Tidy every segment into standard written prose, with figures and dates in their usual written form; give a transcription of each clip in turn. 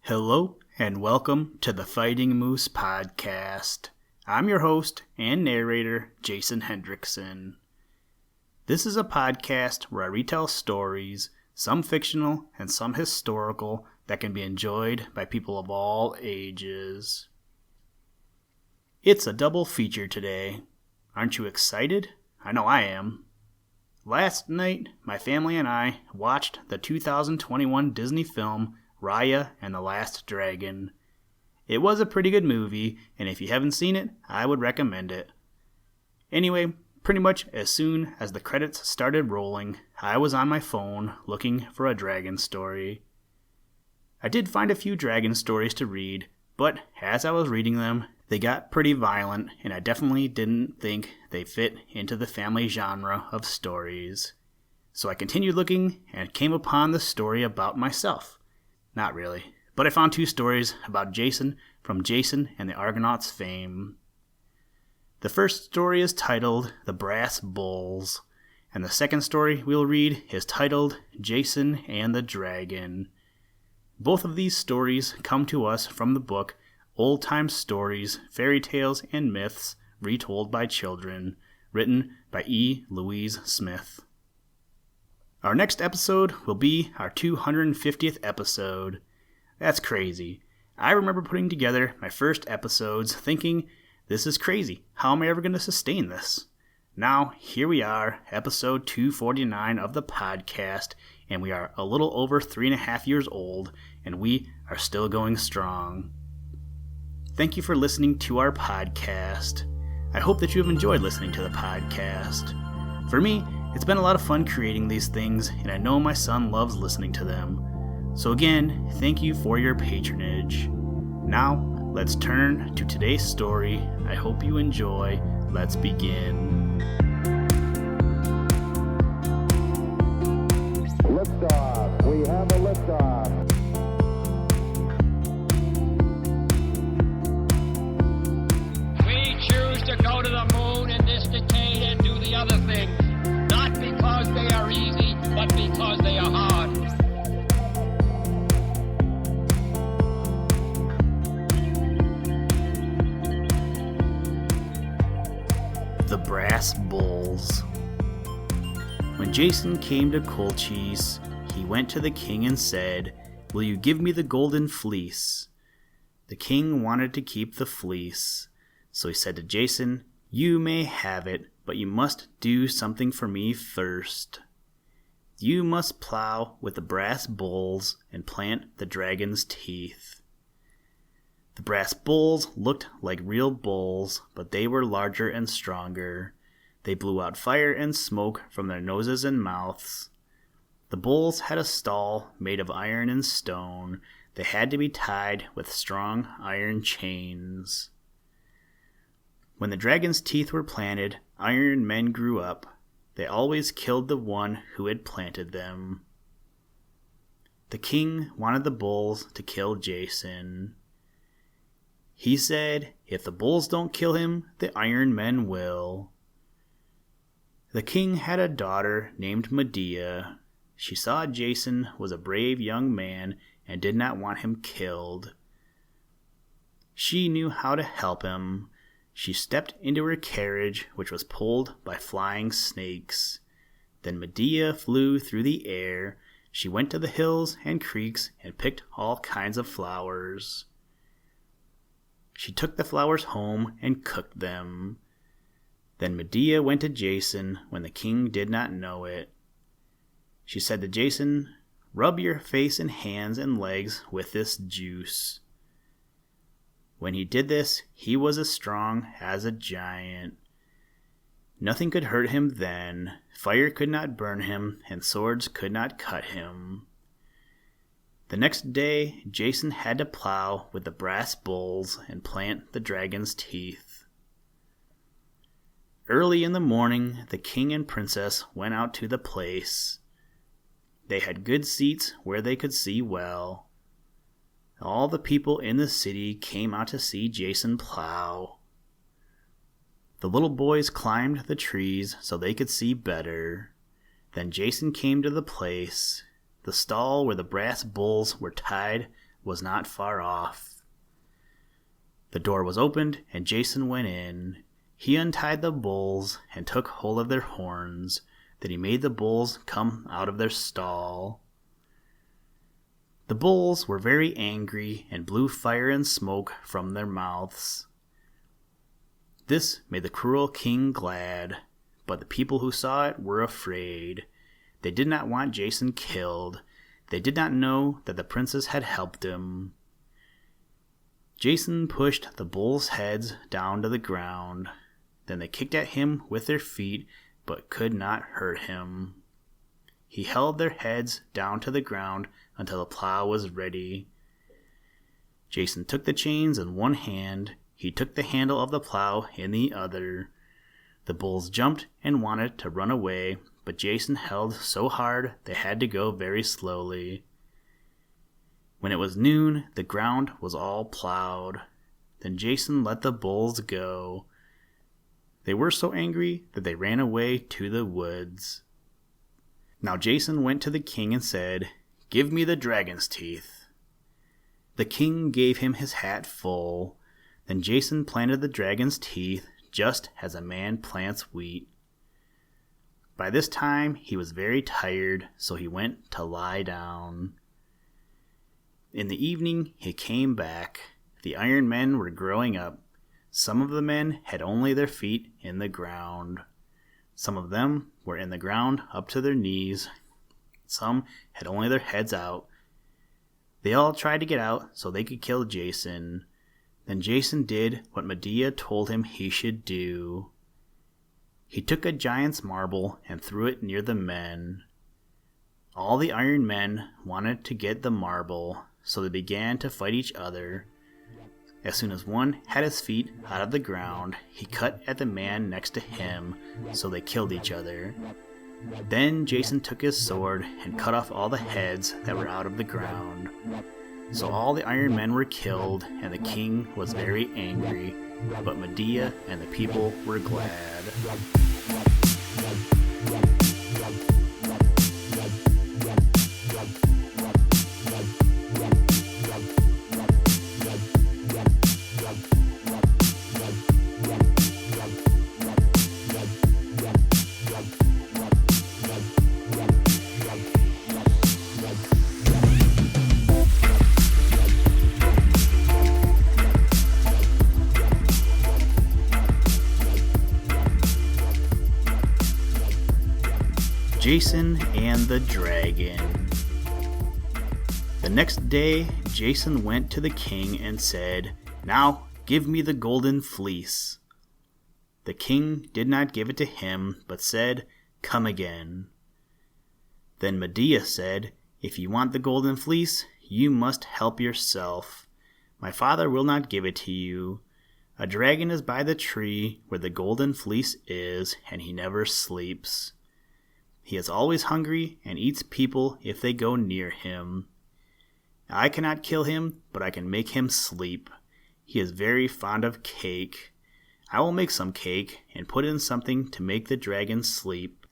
Hello and welcome to the Fighting Moose Podcast. I'm your host and narrator, Jason Hendrickson. This is a podcast where I retell stories, some fictional and some historical, that can be enjoyed by people of all ages. It's a double feature today. Aren't you excited? I know I am. Last night, my family and I watched the 2021 Disney film Raya and the Last Dragon. It was a pretty good movie, and if you haven't seen it, I would recommend it. Anyway, pretty much as soon as the credits started rolling, I was on my phone looking for a dragon story. I did find a few dragon stories to read, but as I was reading them, they got pretty violent, and I definitely didn't think they fit into the family genre of stories. So I continued looking and came upon the story about myself. Not really, but I found two stories about Jason from Jason and the Argonauts fame. The first story is titled The Brass Bulls, and the second story we'll read is titled Jason and the Dragon. Both of these stories come to us from the book Old Time Stories, Fairy Tales, and Myths Retold by Children, written by Louise Smythe. Our next episode will be our 250th episode. That's crazy. I remember putting together my first episodes thinking, this is crazy. How am I ever going to sustain this? Now, here we are, episode 249 of the podcast, and we are a little over 3.5 years old, and we are still going strong. Thank you for listening to our podcast. I hope that you have enjoyed listening to the podcast. For me, it's been a lot of fun creating these things, and I know my son loves listening to them. So again, thank you for your patronage. Now, let's turn to today's story. I hope you enjoy. Let's begin. Liftoff. We have a liftoff. We choose to go to the moon in this decade and do the other things. Not because they are easy, but because they are hard. The Brass Bulls. When Jason came to Colchis, he went to the king and said, "Will you give me the golden fleece?" The king wanted to keep the fleece, so he said to Jason, "You may have it, but you must do something for me first. You must plow with the brass bulls and plant the dragon's teeth." The brass bulls looked like real bulls, but they were larger and stronger. They blew out fire and smoke from their noses and mouths. The bulls had a stall made of iron and stone. They had to be tied with strong iron chains. When the dragon's teeth were planted, iron men grew up. They always killed the one who had planted them. The king wanted the bulls to kill Jason. He said, "If the bulls don't kill him, the iron men will." The king had a daughter named Medea. She saw Jason was a brave young man and did not want him killed. She knew how to help him. She stepped into her carriage, which was pulled by flying snakes. Then Medea flew through the air. She went to the hills and creeks and picked all kinds of flowers. She took the flowers home and cooked them. Then Medea went to Jason when the king did not know it. She said to Jason, "Rub your face and hands and legs with this juice." When he did this, he was as strong as a giant. Nothing could hurt him then. Fire could not burn him, and swords could not cut him. The next day, Jason had to plow with the brass bulls and plant the dragon's teeth. Early in the morning, the king and princess went out to the place. They had good seats where they could see well. All the people in the city came out to see Jason plow. The little boys climbed the trees so they could see better. Then Jason came to the place. The stall where the brass bulls were tied was not far off. The door was opened, and Jason went in. He untied the bulls and took hold of their horns. Then he made the bulls come out of their stall. The bulls were very angry and blew fire and smoke from their mouths. This made the cruel king glad, but the people who saw it were afraid. They did not want Jason killed. They did not know that the princess had helped him. Jason pushed the bulls' heads down to the ground. Then they kicked at him with their feet, but could not hurt him. He held their heads down to the ground until the plow was ready. Jason took the chains in one hand. He took the handle of the plow in the other. The bulls jumped and wanted to run away, but Jason held so hard they had to go very slowly. When it was noon, the ground was all plowed. Then Jason let the bulls go. They were so angry that they ran away to the woods. Now Jason went to the king and said, "Give me the dragon's teeth." The king gave him his hat full. Then Jason planted the dragon's teeth just as a man plants wheat. By this time he was very tired, so he went to lie down. In the evening he came back. The Iron Men were growing up. Some of the men had only their feet in the ground. Some of them were in the ground up to their knees. Some had only their heads out. They all tried to get out so they could kill Jason. Then Jason did what Medea told him he should do. He took a giant's marble and threw it near the men. All the Iron Men wanted to get the marble, so they began to fight each other. As soon as one had his feet out of the ground, he cut at the man next to him, so they killed each other. Then Jason took his sword and cut off all the heads that were out of the ground. So all the Iron Men were killed, and the king was very angry, but Medea and the people were glad. Jason and the Dragon. The next day, Jason went to the king and said, "Now give me the golden fleece." The king did not give it to him, but said, "Come again." Then Medea said, "If you want the golden fleece, you must help yourself. My father will not give it to you. A dragon is by the tree where the golden fleece is, and he never sleeps. He is always hungry and eats people if they go near him. I cannot kill him, but I can make him sleep. He is very fond of cake. I will make some cake and put in something to make the dragon sleep."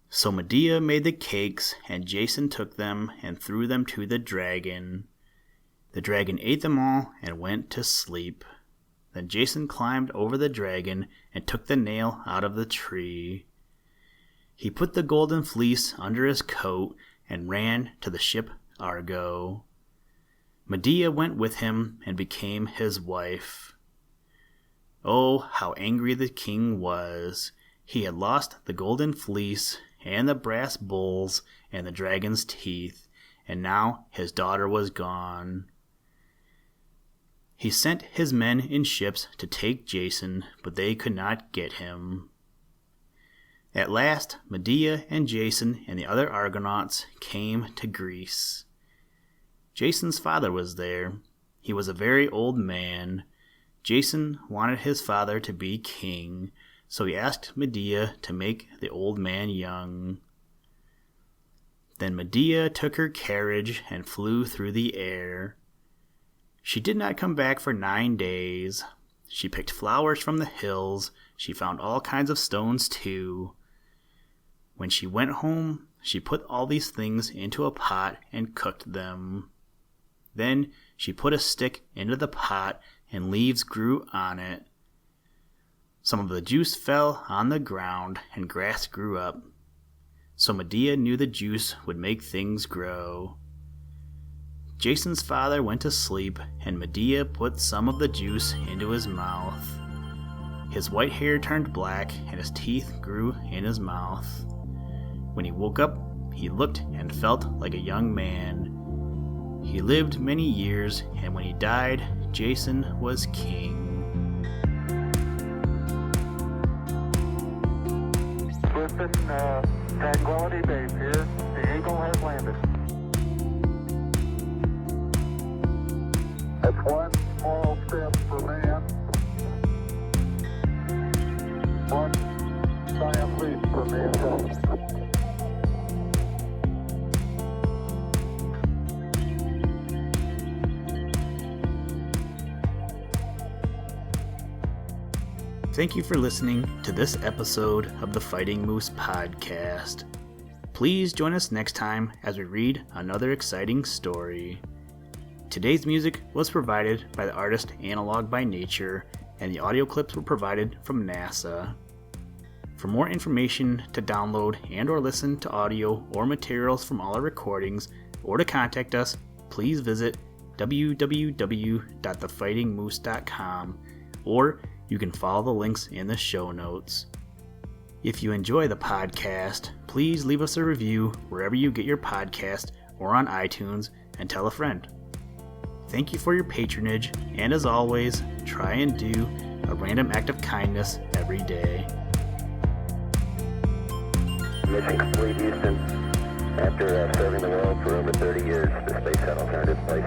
So Medea made the cakes, and Jason took them and threw them to the dragon. The dragon ate them all and went to sleep. Then Jason climbed over the dragon and took the nail out of the tree. He put the golden fleece under his coat and ran to the ship Argo. Medea went with him and became his wife. Oh, how angry the king was! He had lost the golden fleece and the brass bulls and the dragon's teeth, and now his daughter was gone. He sent his men in ships to take Jason, but they could not get him. At last, Medea and Jason and the other Argonauts came to Greece. Jason's father was there. He was a very old man. Jason wanted his father to be king, so he asked Medea to make the old man young. Then Medea took her carriage and flew through the air. She did not come back for 9 days. She picked flowers from the hills. She found all kinds of stones too. When she went home, she put all these things into a pot and cooked them. Then she put a stick into the pot and leaves grew on it. Some of the juice fell on the ground and grass grew up. So Medea knew the juice would make things grow. Jason's father went to sleep, and Medea put some of the juice into his mouth. His white hair turned black, and his teeth grew in his mouth. When he woke up, he looked and felt like a young man. He lived many years, and when he died, Jason was king. Listen, Tranquility Base here. The Eagle has landed. That's one small step for man, one giant leap for mankind. Thank you for listening to this episode of the Fighting Moose podcast. Please join us next time as we read another exciting story. Today's music was provided by the artist Analog by Nature, and the audio clips were provided from NASA. For more information to download and or listen to audio or materials from all our recordings, or to contact us, please visit www.thefightingmoose.com, or you can follow the links in the show notes. If you enjoy the podcast, please leave us a review wherever you get your podcast or on iTunes, and tell a friend. Thank you for your patronage, and as always, try and do a random act of kindness every day. Mission complete, Houston. After serving the world for over 30 years, the space shuttle turned its place.